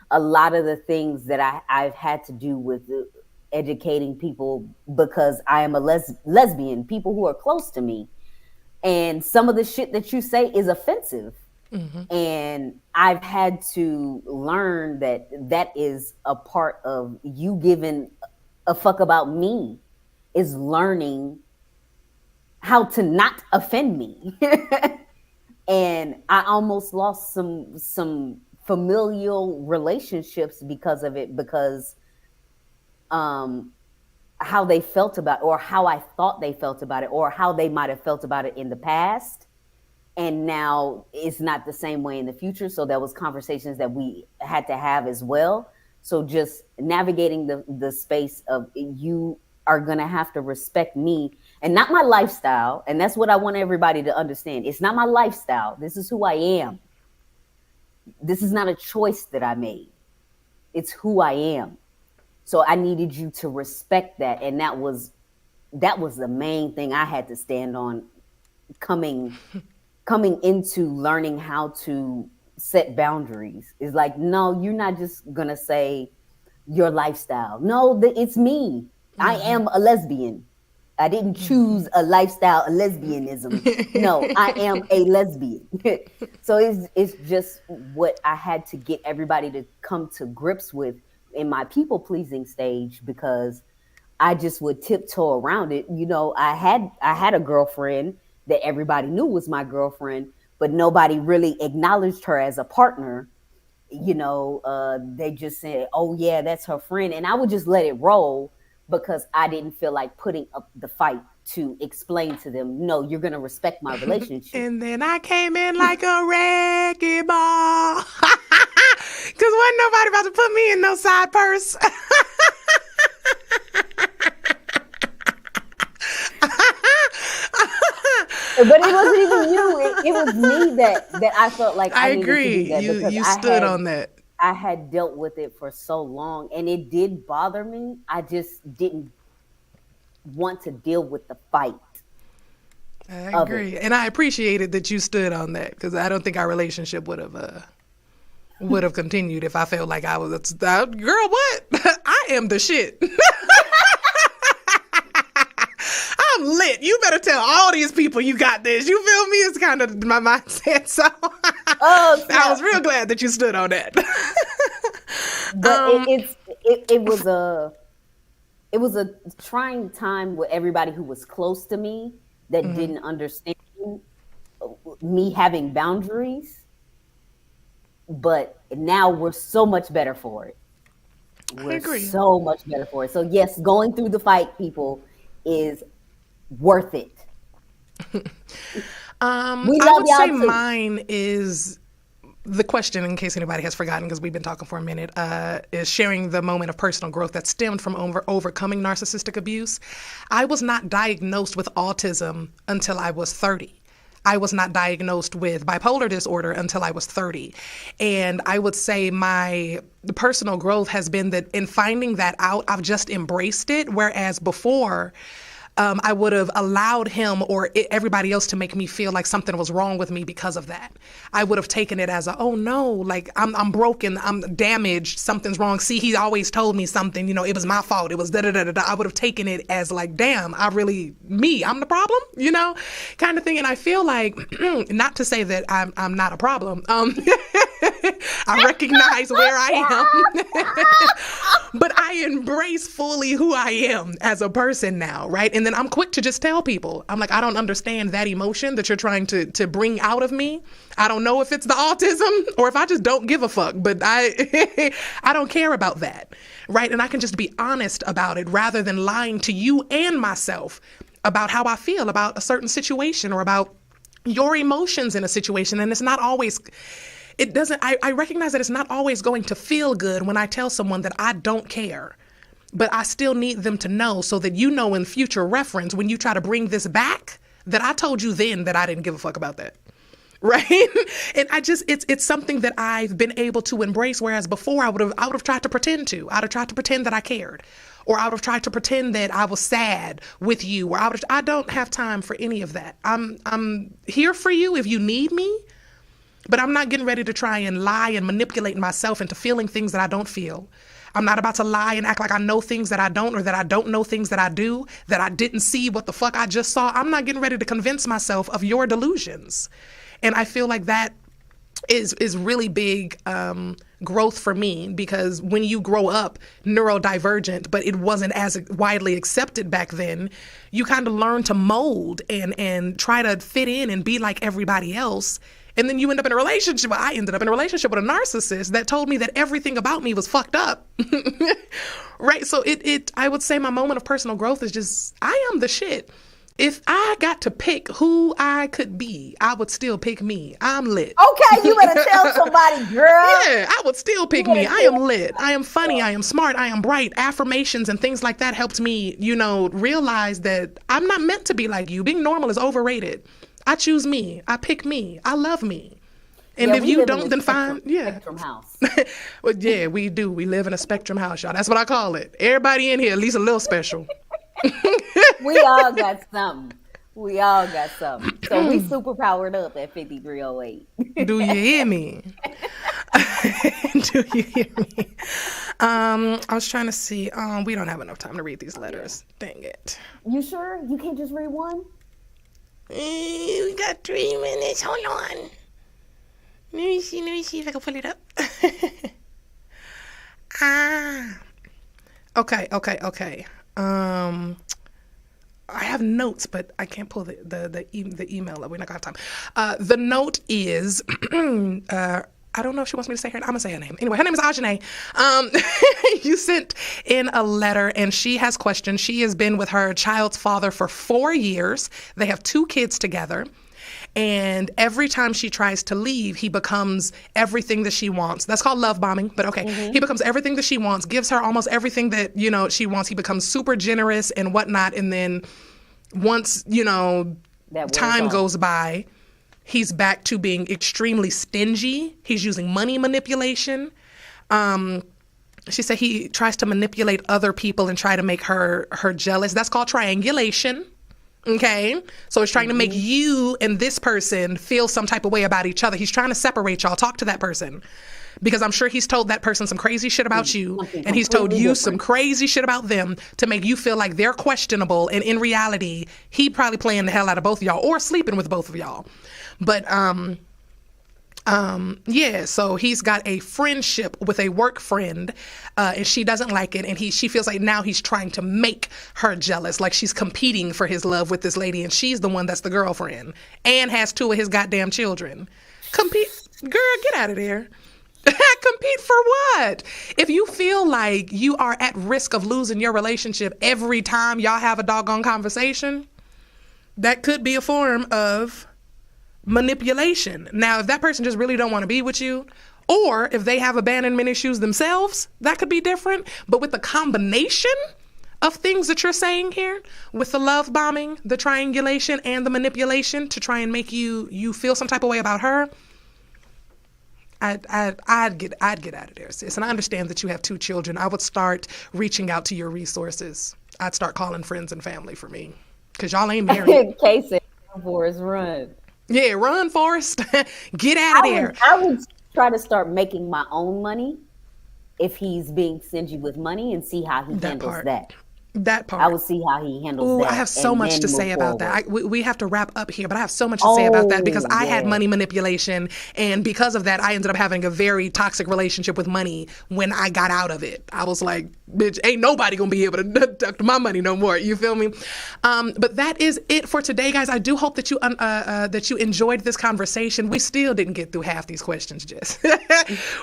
a lot of the things that I've had to do with educating people, because I am a lesbian, people who are close to me. And some of the shit that you say is offensive. And I've had to learn that is a part of you giving a fuck about me, is learning how to not offend me. And I almost lost some familial relationships because of it, because how they felt about it, or how I thought they felt about it, or how they might have felt about it in the past. And now it's not the same way in the future. So there was conversations that we had to have as well. So just navigating the space of, you are going to have to respect me and not my lifestyle. And that's what I want everybody to understand. It's not my lifestyle. This is who I am. This is not a choice that I made. It's who I am. So I needed you to respect that. And that was the main thing I had to stand on coming into learning how to set boundaries. Is like, no, you're not just gonna say your lifestyle. No, it's me. I am a lesbian. I didn't choose a lifestyle, a lesbianism. No, I am a lesbian. So it's just what I had to get everybody to come to grips with in my people pleasing stage, because I just would tiptoe around it. You know, I had a girlfriend that everybody knew was my girlfriend, but nobody really acknowledged her as a partner. You know, they just said, oh yeah, that's her friend. And I would just let it roll, because I didn't feel like putting up the fight to explain to them, no, you're going to respect my relationship. And then I came in like a wrecking ball. Because wasn't nobody about to put me in no side purse. But it wasn't even you. It was me that I felt like I agree. Needed to do that, you stood on that. I had dealt with it for so long, and it did bother me. I just didn't want to deal with the fight. I agree, and I appreciated that you stood on that, because I don't think our relationship would have continued if I felt like I was girl. What? I am the shit. I'm lit. You better tell all these people you got this. You feel me? It's kind of my mindset. So I was real glad that you stood on that. But it was a trying time with everybody who was close to me that didn't understand me having boundaries. But now we're so much better for it. We're so much better for it. So yes, going through the fight, people, is worth it. I would say mine is the question, in case anybody has forgotten, because we've been talking for a minute, is sharing the moment of personal growth that stemmed from overcoming narcissistic abuse. I was not diagnosed with autism until I was 30. I was not diagnosed with bipolar disorder until I was 30. And I would say the personal growth has been that in finding that out, I've just embraced it. Whereas before, I would have allowed him or everybody else to make me feel like something was wrong with me because of that. I would have taken it as oh no, like I'm broken, I'm damaged, something's wrong. See, he always told me something, it was my fault. It was da-da-da-da-da. I would have taken it as like, damn, I'm the problem, kind of thing. And I feel like, not to say that I'm not a problem. I recognize where I am, but I embrace fully who I am as a person now, right? And then I'm quick to just tell people, I'm like, I don't understand that emotion that you're trying to bring out of me. I don't know if it's the autism or if I just don't give a fuck, but I don't care about that, right? And I can just be honest about it rather than lying to you and myself about how I feel about a certain situation or about your emotions in a situation. And it's not always... I recognize that it's not always going to feel good when I tell someone that I don't care, but I still need them to know so that in future reference, when you try to bring this back, that I told you then that I didn't give a fuck about that. Right. And it's something that I've been able to embrace. Whereas before I would have tried to pretend to. I'd have tried to pretend that I cared, or I would have tried to pretend that I was sad with you, or I don't have time for any of that. I'm here for you if you need me. But I'm not getting ready to try and lie and manipulate myself into feeling things that I don't feel. I'm not about to lie and act like I know things that I don't, or that I don't know things that I do, that I didn't see what the fuck I just saw. I'm not getting ready to convince myself of your delusions. And I feel like that is really big growth for me, because when you grow up neurodivergent, but it wasn't as widely accepted back then, you kind of learn to mold and try to fit in and be like everybody else. And then you end up in a relationship. I ended up in a relationship with a narcissist that told me that everything about me was fucked up. Right? So I would say my moment of personal growth is just, I am the shit. If I got to pick who I could be, I would still pick me. I'm lit. Okay, you better tell somebody, girl. Yeah, I would still pick me. I am lit. I am funny. I am smart. I am bright. Affirmations and things like that helped me, realize that I'm not meant to be like you. Being normal is overrated. I choose me. I pick me. I love me. And if you don't, then fine. Yeah. Spectrum house. Well, yeah, we do. We live in a spectrum house, y'all. That's what I call it. Everybody in here, at least a little special. We all got something. So we super powered up at 5308. Do you hear me? Do you hear me? I was trying to see. We don't have enough time to read these letters. Dang it. You sure? You can't just read one? We got 3 minutes. Hold on. Let me see if I can pull it up. Okay. I have notes, but I can't pull the email up. We're not gonna have time. The note is, I don't know if she wants me to say her. I'm gonna say her name. Anyway, her name is Ajane. You sent in a letter, and she has questions. She has been with her child's father for 4 years. They have 2 kids together. And every time she tries to leave, he becomes everything that she wants. That's called love bombing, but okay. Mm-hmm. He becomes everything that she wants, gives her almost everything that, she wants. He becomes super generous and whatnot. And then once, time goes by, he's back to being extremely stingy. He's using money manipulation. She said he tries to manipulate other people and try to make her jealous. That's called triangulation. Okay? So it's trying to make you and this person feel some type of way about each other. He's trying to separate y'all. Talk to that person. Because I'm sure he's told that person some crazy shit about you, and he's told you some crazy shit about them to make you feel like they're questionable. And in reality, he probably playing the hell out of both of y'all or sleeping with both of y'all. But yeah, so he's got a friendship with a work friend, and she doesn't like it, and she feels like now he's trying to make her jealous, like she's competing for his love with this lady, and she's the one that's the girlfriend and has 2 of his goddamn children. Compete, girl, get out of there. Compete for what? If you feel like you are at risk of losing your relationship every time y'all have a doggone conversation, that could be a form of manipulation. Now, if that person just really don't want to be with you, or if they have abandonment issues themselves, that could be different. But with the combination of things that you're saying here, with the love bombing, the triangulation, and the manipulation to try and make you feel some type of way about her, I'd get out of there, sis. And I understand that you have 2 children. I would start reaching out to your resources. I'd start calling friends and family for me, because y'all ain't married. Casey, Forrest, run. Yeah, run, Forrest. Get out of there. I would try to start making my own money if he's being stingy with money and see how he handles that. That part. I will see how he handles that. I have so much to say about that. We have to wrap up here, but I have so much to say about that because I had money manipulation, and because of that, I ended up having a very toxic relationship with money when I got out of it. I was like, bitch, ain't nobody gonna be able to deduct my money no more. You feel me? But that is it for today, guys. I do hope that you enjoyed this conversation. We still didn't get through half these questions, Jess.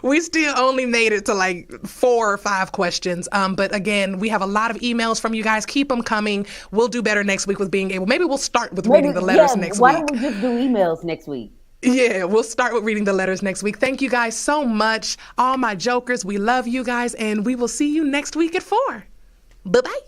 We still only made it to like 4 or 5 questions. But again, we have a lot of emails from you guys. Keep them coming. We'll do better next week with being able. Maybe we'll start with reading the letters next week. Why don't we just do emails next week? Yeah, we'll start with reading the letters next week. Thank you guys so much. All my jokers, we love you guys, and we will see you next week at 4. Bye-bye.